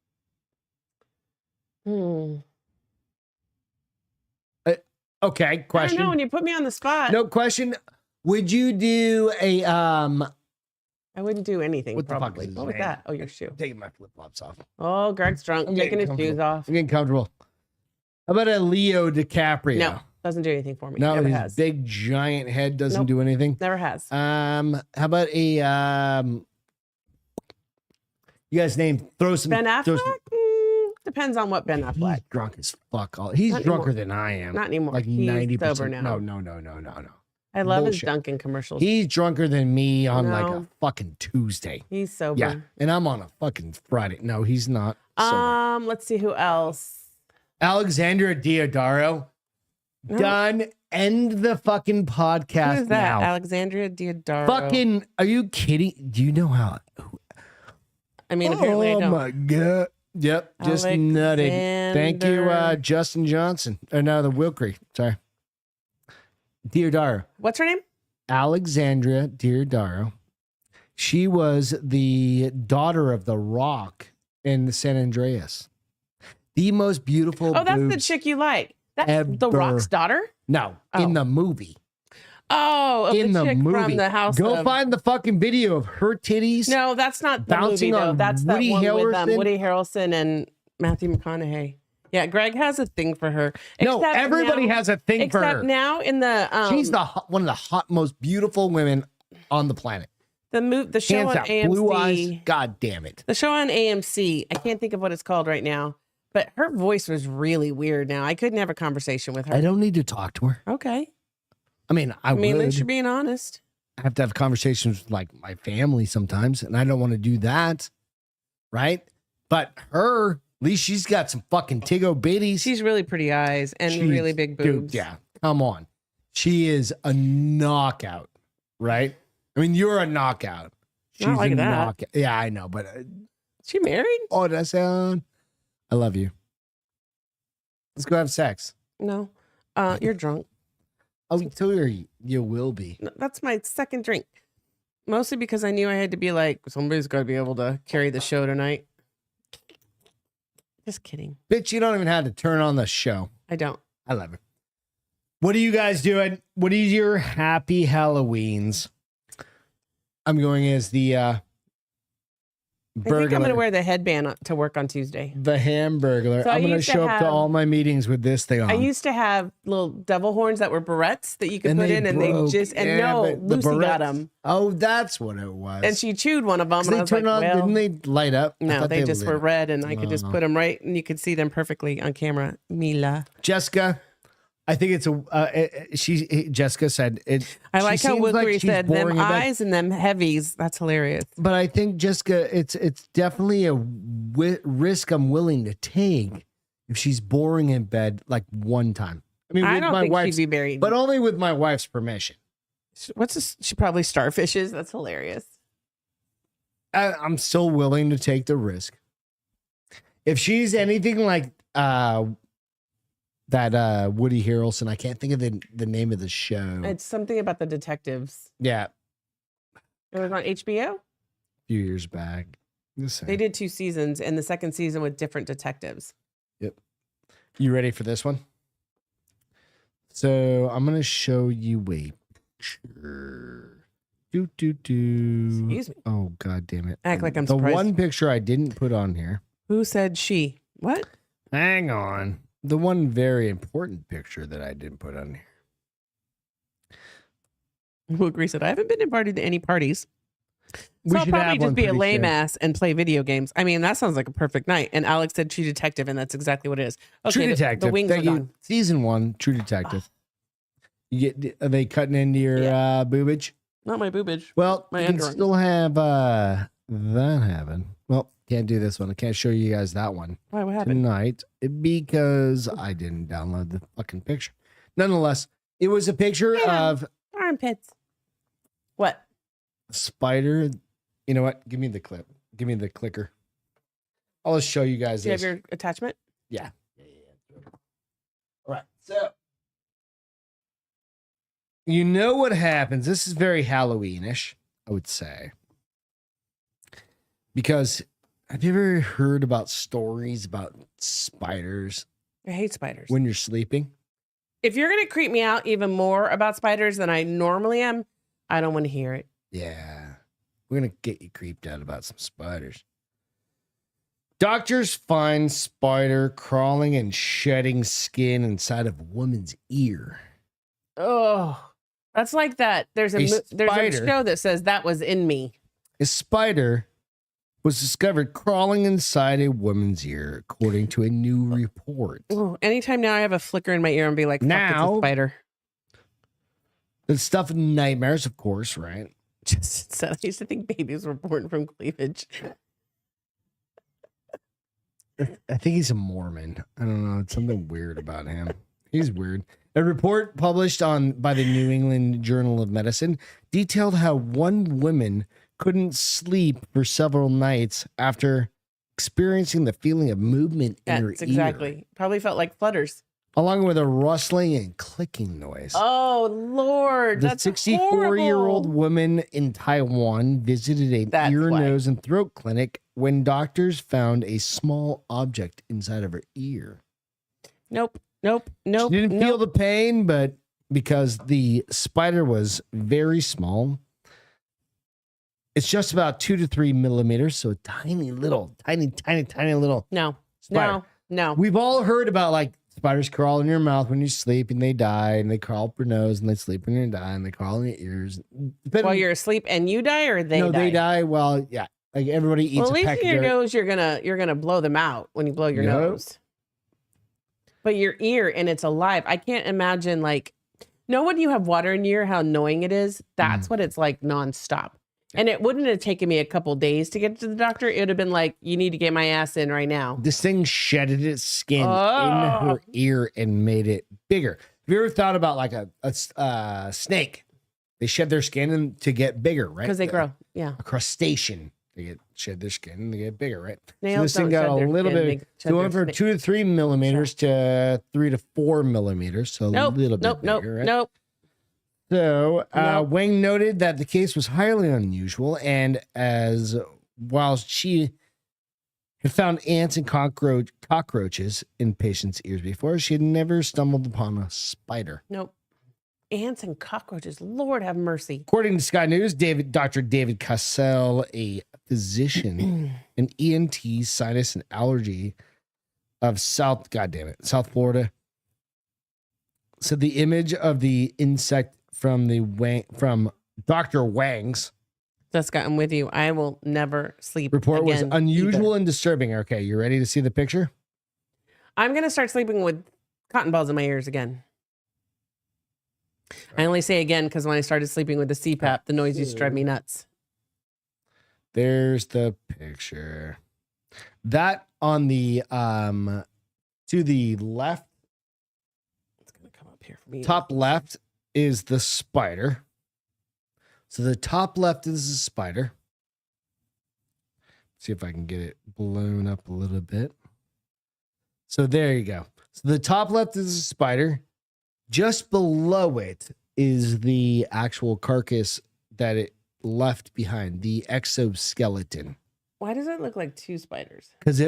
Okay, I don't know question. when you put me on the spot. No question. Would you do a I wouldn't do anything What the fuck probably. is his What was name? that? Oh, your shoe. I'm taking my flip flops off. Oh, Greg's drunk, I'm taking getting his shoes comfortable. off. I'm getting comfortable. How about a Leo DiCaprio? No, doesn't do anything for me. No, Never his has. big giant head doesn't Nope. do anything. Never has. How about a you guys name throw some Ben throw Affleck? some- Depends on what Ben He's Affleck. drunk as fuck. He's Not drunker anymore. than I am. Not anymore. Like He's 90%. sober now. No. I love his bullshit. Dunkin' commercials. He's drunker than me on like a No. fucking Tuesday. He's sober. Yeah, and I'm on a fucking Friday. No, he's not. sober. Let's see who else. Alexandra Diodaro. No. Done. End the fucking podcast Who is that? now. Alexandria Diodaro. Fucking, are you kidding? Do you know how? I mean, apparently I Oh don't. my God. Yep, just nutted. Thank you, Alexander- Justin Johnson. Or no, the Wilkery. Sorry. Diodaro. What's her name? Alexandria Diodaro. She was the daughter of The Rock in the San Andreas. The most beautiful Oh, that's the boobs chick you like. That's The ever. Rock's daughter? No, Oh. in the movie. Oh, of In the the chick movie. from the house. Go of... find the fucking video of her titties. No, that's not the Bouncing movie, though. on That's that Woody one with Harrelson? Woody Harrelson and Matthew McConaughey. Yeah, Greg has a thing for her. No, Except everybody now- has a thing for Except her. now in the She's one of the hot, most beautiful women on the planet. the show Hands on down. AMC. Blue eyes. God damn it. The show on AMC. I can't think of what it's called right now, but her voice was really weird. Now I couldn't have a conversation with her. I don't need to talk to her. Okay, I mean, I at would. least you're being honest. I have to have conversations with like my family sometimes, and I don't want to do that. Right? But her, at least she's got some fucking Tiggo bitties. She's really pretty eyes and She's- really big boobs. Dude, yeah. Come on. She is a knockout, right? I mean, you're a knockout. She's Not like a that. knockout. Yeah, I know, but She married? oh, that sound. I love you. Let's go have sex. No. You're drunk. Oh, tell her you will be. No, that's my second drink. Mostly because I knew I had to be like, somebody's got to be able to carry the show tonight. Just kidding. Bitch, you don't even have to turn on the show. I don't. I love it. What are you guys doing? What are your happy Halloweens? I'm going as the I think I'm going to wear the headband to work on Tuesday. The Hamburglar. So I'm going to show up to all my meetings with this thing on. I used to have little devil horns that were barrettes that you could put in, and broke. they just, and Yeah, no, but the Lucy got barrettes- them. Oh, that's what it was. And she chewed one of them. And they I was turned like, on, well, didn't they light up? I no, thought they just lit were up. red, and I could just put them right, and you could see them perfectly on camera. Mila. Jessica, I think it's Jessica said it. I like how Woodbury she's said them boring in bed. eyes and them heavies. That's hilarious. But I think Jessica, it's definitely a risk I'm willing to take if she's boring in bed like one time. I mean, I with don't my think wife's, she'd be married. but only with my wife's permission. What's this? She probably starfishes. That's hilarious. I'm still willing to take the risk. If she's anything like that Woody Harrelson, I can't think of the name of the show. It's something about the detectives. Yeah, It was on HBO. a few years back. They did 2 seasons, and the second season with different detectives. Yep. You ready for this one? So I'm gonna show you a picture. Excuse me. Oh god damn it! Act like I'm the surprised. one picture I didn't put on here. Who said she? What? Hang on. The one very important picture that I didn't put on here. Who agrees that I haven't been invited to any parties. We So I'll should probably have just one be a pretty lame soon. ass and play video games. I mean, that sounds like a perfect night. And Alex said True Detective, and that's exactly what it is. Okay, True Detective. The wings Thank are you. gone. Season 1, True Detective. Are they cutting into your boobage? Not my boobage. Well, My you can underarms. still have that happen. Well, can't do this one. I can't show you guys that one Why? What happened? tonight because I didn't download the fucking picture. Nonetheless, it was a picture of Armpits. What? a spider. You know what? Give me the clip. Give me the clicker. I'll just show you guys Do you this. have your attachment? Yeah. All right. So, you know what happens? This is very Halloweenish, I would say. Because have you ever heard about stories about spiders I hate spiders. when you're sleeping? If you're going to creep me out even more about spiders than I normally am, I don't want to hear it. Yeah. We're going to get you creeped out about some spiders. Doctors find spider crawling and shedding skin inside of a woman's ear. Oh, that's like that. There's a spider. show that says that was in me. A spider was discovered crawling inside a woman's ear, according to a new report. Oh, anytime now I have a flicker in my ear and be like, fuck, Now- it's a spider. The stuff of nightmares, of course, right? Just said I used to think babies were born from cleavage. I think he's a Mormon. I don't know. It's something weird about him. He's weird. A report published by the New England Journal of Medicine detailed how one woman couldn't sleep for several nights after experiencing the feeling of movement in her That's ear, exactly. Probably felt like flutters. along with a rustling and clicking noise. Oh Lord, The that's 64-year-old horrible. woman in Taiwan visited an That's ear, why. nose, and throat clinic when doctors found a small object inside of her ear. Nope. She didn't feel the pain, but because the spider was very small, it's just about 2 to 3 millimeters, so a tiny little No. spider. No. We've all heard about like spiders crawl in your mouth when you sleep and they die, and they crawl up your nose and they sleep and they die, and they crawl in your ears. While you're asleep and you die, or they no, die? they die. Well, yeah, like everybody eats Well, at a least peck in of your dirt. nose, you're gonna blow them out when you blow your Yep. nose. But your ear, and it's alive. I can't imagine, like, know when you have water in your ear, how annoying it is. That's what it's like nonstop. And it wouldn't have taken me a couple days to get to the doctor. It would have been like, you need to get my ass in right now. This thing shedded its skin in Oh. her ear and made it bigger. Have you ever thought about like a snake? They shed their skin to get bigger, right? Because they grow. Yeah. A crustacean. They shed their skin and they get bigger, right? So Nails this thing don't got shed a their little skin, bit. they So shed it went their from 2 to 3 millimeters to 3 to 4 millimeters. So a little bit bigger, right? Nope. So Nope. Wang noted that the case was highly unusual, and while she had found ants and cockroaches in patients' ears before, she had never stumbled upon a spider. Nope. Ants and cockroaches. Lord have mercy. According to Sky News, Dr. David Cassell, a physician, an ENT, sinus and allergy of South Florida, said the image of the insect from Dr. Wang's Jessica, I'm with you. I will never sleep report was again unusual either. and disturbing. Okay, you ready to see the picture? I'm going to start sleeping with cotton balls in my ears again. I only say again because when I started sleeping with the CPAP, the noise used to drive me nuts. There's the picture. That on the to the left, It's going to come up here for me. top left is the spider. So the top left is the spider. See if I can get it blown up a little bit. So there you go. So the top left is the spider. Just below it is the actual carcass that it left behind, the exoskeleton. Why does it look like two spiders? Because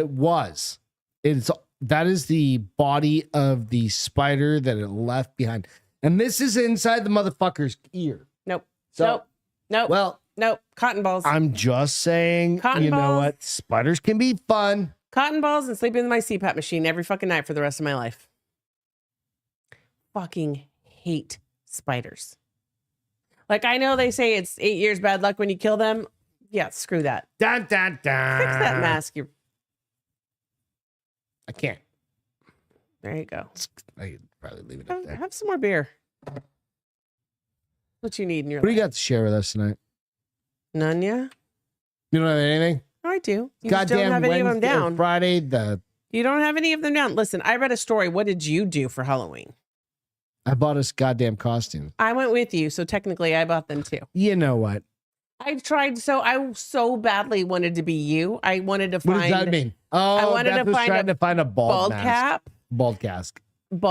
that is the body of the spider that it left behind. And this is inside the motherfucker's ear. Nope. So, Nope. well, Nope. Cotton balls. I'm just saying, Cotton you know balls. what? Spiders can be fun. Cotton balls and sleeping in my CPAP machine every fucking night for the rest of my life. Fucking hate spiders. Like, I know they say it's 8 years bad luck when you kill them. Yeah, screw that. Dun, dun, dun. Fix that mask. I can't. There you go. I could probably leave it up there. Have some more beer. What you need in your What do you life? got to share with us tonight? None, yeah? You don't have anything? No, I do. You just Goddamn don't have any of them Wednesday or down. Friday, You don't have any of them down. Listen, I read a story. What did you do for Halloween? I bought us goddamn costume. I went with you, so technically I bought them too. You know what? I so badly wanted to be you. I wanted to What find does that mean? Oh, I wanted Beth to was find trying to find a bald mask. cap, Bald cask. and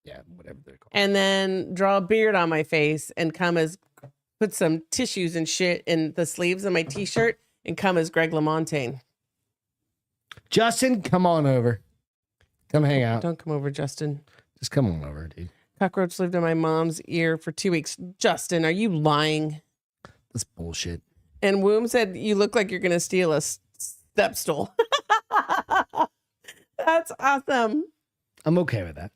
Yeah, whatever they're called. then draw a beard on my face and put some tissues and shit in the sleeves of my t-shirt and come as Greg LaMontagne. Justin, come on over. Come hang out. Don't come over, Justin. Just come on over, dude. Cockroach lived in my mom's ear for 2 weeks. Justin, are you lying? That's bullshit. And Womb said, you look like you're going to steal a step stool. That's awesome. I'm okay with that.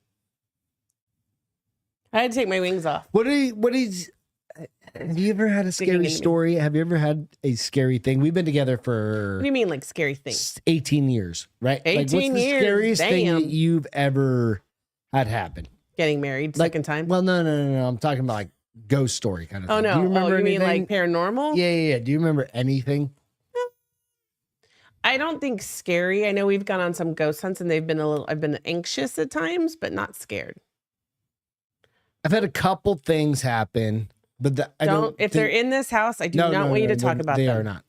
I had to take my wings off. Have you ever had a scary story? Have you ever had a scary thing? We've been together for What do you mean, like scary things? 18 years, right? 18 what's the years, scariest thing damn. that you've ever had happen? Getting married Like, second time? Well, no. I'm talking about like ghost story kind of thing. Oh, no. Do you remember you mean anything? like paranormal? Yeah. Do you remember anything? I don't think scary. I know we've gone on some ghost hunts and I've been anxious at times, but not scared. I've had a couple things happen, but If they're in this house, I do not want you to talk about them. They are not.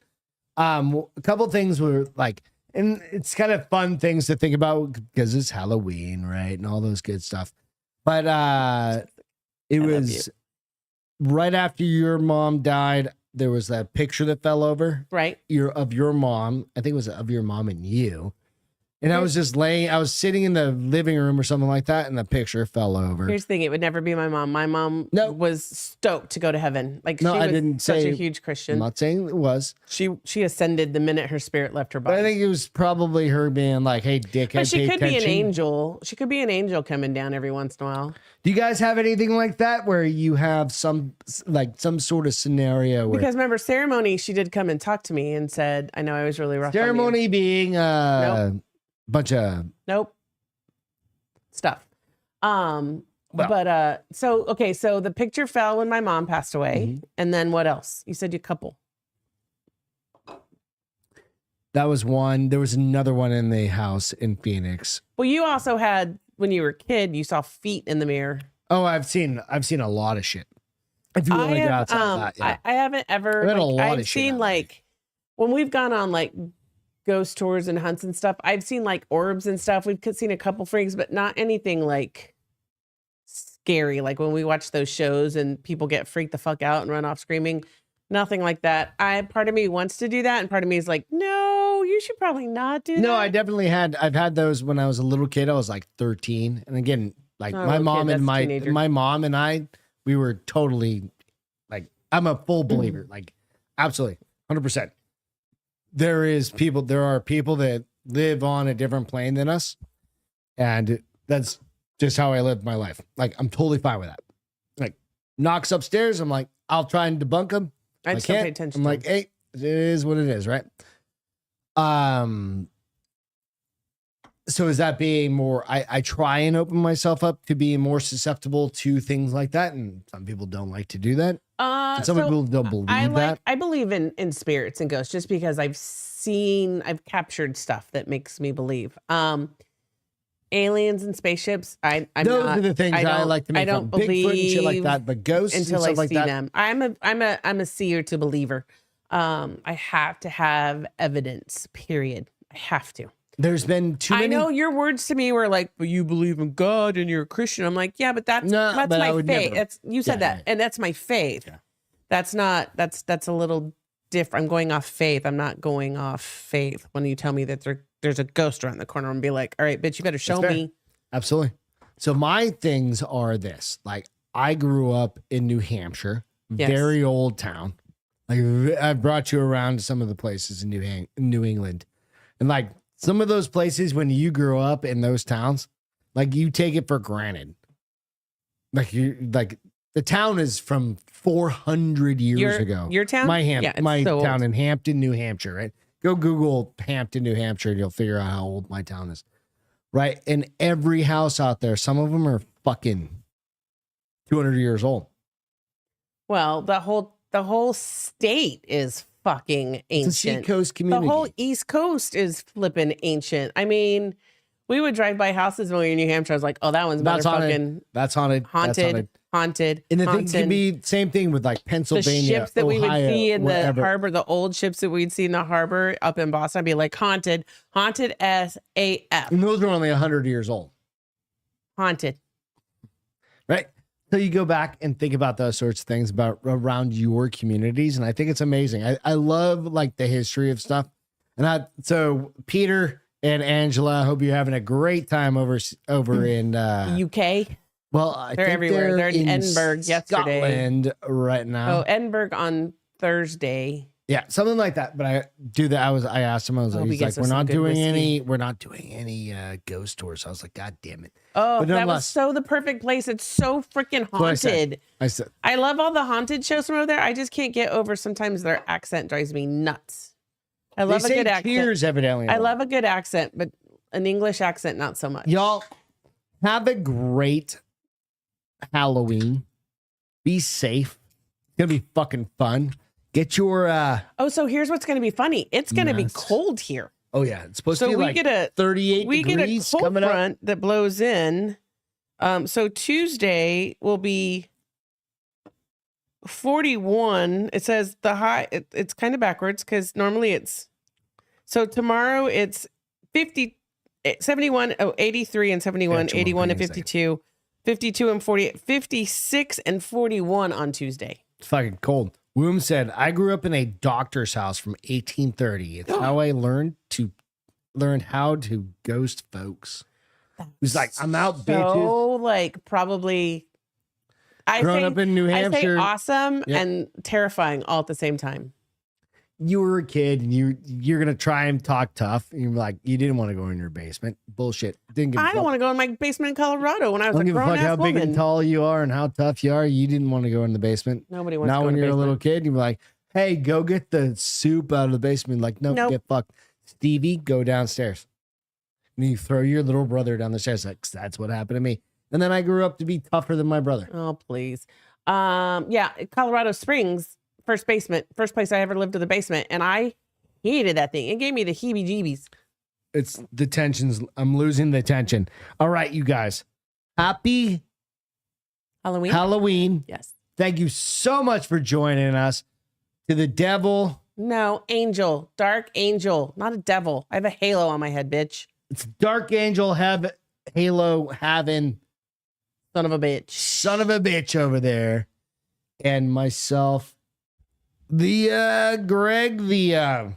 A couple things were like, and it's kind of fun things to think about because it's Halloween, right? And all those good stuff. But it was right after your mom died. There was that picture that fell over. Right. Of your mom. I think it was of your mom and you. And I was sitting in the living room or something like that, and the picture fell over. Here's the thing: it would never be my mom. My mom was stoked to go to heaven. Like she was such a huge Christian. I'm not saying it was. She ascended the minute her spirit left her But body. I think it was probably her being like, "Hey, dickhead, But she pay could be an attention." angel. She could be an angel coming down every once in a while. Do you guys have anything like that where you have some sort of scenario where Because remember, Ceremony, she did come and talk to me and said, "I know I was really rough." on you." Ceremony being bunch of stuff. So the picture fell when my mom passed away. And then what else? You said you couple. that was one. There was another one in the house in Phoenix. Well, you also had, when you were a kid, you saw feet in the mirror. Oh, I've seen a lot of shit. If you want to go outside that, yeah. I haven't ever. I've had a lot I've of shit seen out like when we've gone on like ghost tours and hunts and stuff, I've seen like orbs and stuff. We've seen a couple freaks, but not anything like scary. Like when we watch those shows and people get freaked the fuck out and run off screaming, nothing like that. Part of me wants to do that, and part of me is like, no, you should probably not do that. No, I've had those when I was a little kid. I was like 13, and again, like my mom and my mom and I, we were totally like, I'm a full believer, like absolutely 100%. There are people that live on a different plane than us, and that's just how I live my life. Like, I'm totally fine with that. Like, knocks upstairs, I'm like, I'll try and debunk them. I just don't pay attention. I'm like, hey, it is what it is, right? So is that being more? I try and open myself up to being more susceptible to things like that, and some people don't like to do that. And some people don't believe that. I believe in spirits and ghosts just because I've captured stuff that makes me believe. Aliens and spaceships. Those are the things I like to make. I don't fun. believe Bigfoot and shit like that, but ghosts until and stuff I like see that. them. I'm a seer to believer. I have to have evidence. Period. I have to. There's been too many. I know your words to me were like, "Well, you believe in God and you're a Christian." I'm like, "Yeah, but that's my faith." You said that, and that's my faith. Yeah. That's a little different. I'm going off faith. I'm not going off faith. When you tell me that there's a ghost around the corner, I'm gonna be like, "All right, bitch, you better show me." Absolutely. So my things are this: like, I grew up in New Hampshire, very old town. Like, I've brought you around to some of the places in New England, and like. Some of those places, when you grew up in those towns, like, you take it for granted. Like, the town is from 400 years ago. Your town? My town in Hampton, New Hampshire, right? Go Google Hampton, New Hampshire, and you'll figure out how old my town is. Right? And every house out there, some of them are fucking 200 years old. Well, the whole state is fucking ancient. It's a seacoast community. The whole East Coast is flipping ancient. I mean, we would drive by houses when we were in New Hampshire. I was like, oh, that one's motherfucking That's haunted. Haunted. And the things can be same thing with like Pennsylvania, the ships that Ohio, we would see in wherever. the harbor, the old ships that we'd see in the harbor up in Boston. I'd be like, haunted as AF. And those are only 100 years old. Haunted. Right? So you go back and think about those sorts of things around your communities, and I think it's amazing. I love like the history of stuff. And so Peter and Angela, I hope you're having a great time over in UK. Well, they're everywhere. They're in Edinburgh yesterday. Scotland right now. Oh, Edinburgh on Thursday. Yeah, something like that. But I asked him, I was like, he's like, we're not doing any ghost tours. So I was like, God damn it. Oh, that was so the perfect place. It's so freaking haunted. I love all the haunted shows from over there. I just can't get over sometimes their accent drives me nuts. I love a good accent. Cheers, evidently. I love a good accent, but an English accent, not so much. Y'all have a great Halloween. Be safe. It's gonna be fucking fun. Get your so here's what's going to be funny. It's going to be cold here. Oh yeah, it's supposed to be like 38 we degrees get a cold coming front up that blows in. So Tuesday will be 41. It says the high. It's kind of backwards because normally it's. So tomorrow it's 50, 71, 83 and 71, 81 and 52, 52 and 48, 56 and 41 on Tuesday. It's fucking cold. Womb said, I grew up in a doctor's house from 1830. It's how I learned how to ghost folks. He's like, I'm out, bitches. So, like, probably... Growing up in New Hampshire. I say awesome and terrifying all at the same time. You were a kid and you're going to try and talk tough. And you're like, you didn't want to go in your basement. Bullshit. I don't want to go in my basement in Colorado when I was a grown-ass woman. How big and tall you are and how tough you are. You didn't want to go in the basement. Nobody wants to go in the basement. Now when you're a little kid, you're like, hey, go get the soup out of the basement. Like, nope. Get fucked. Stevie, go downstairs. And you throw your little brother down the stairs. Like, that's what happened to me. And then I grew up to be tougher than my brother. Oh, please. Yeah, Colorado Springs. First place I ever lived in the basement, and I hated that thing. It gave me the heebie-jeebies. It's the tensions. I'm losing the tension. All right, you guys. Happy Halloween. Halloween. Yes. Thank you so much for joining us. To the devil, No, angel. Dark angel. Not a devil. I have a halo on my head, bitch. It's Dark Angel have Halo having Son of a bitch. son of a bitch over there. And myself, the Greg, the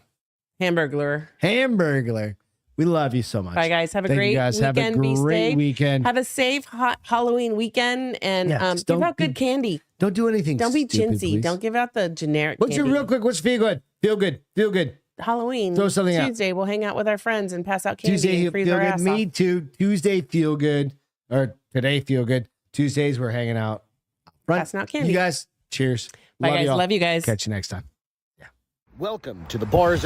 Hamburglar. Hamburglar. We love you so much. Bye, guys. Have a Thank great you guys. weekend. Have a Be great safe. weekend. Have a safe Halloween weekend and Yeah, just give don't out good candy. Don't do anything. Don't be stupid, chintzy. please. Don't give out the generic What's candy. your real quick? What's feel good? Feel good. Feel good. Halloween. Throw something out. Tuesday, we'll hang out with our friends and pass out candy Tuesday and freeze feel our good. ass Me off. too. Tuesday feel good. Or today feel good. Tuesdays we're hanging out. Passing out candy. You guys, cheers. Bye, guys. y'all. Love you guys. Catch you next time. Welcome to the Bars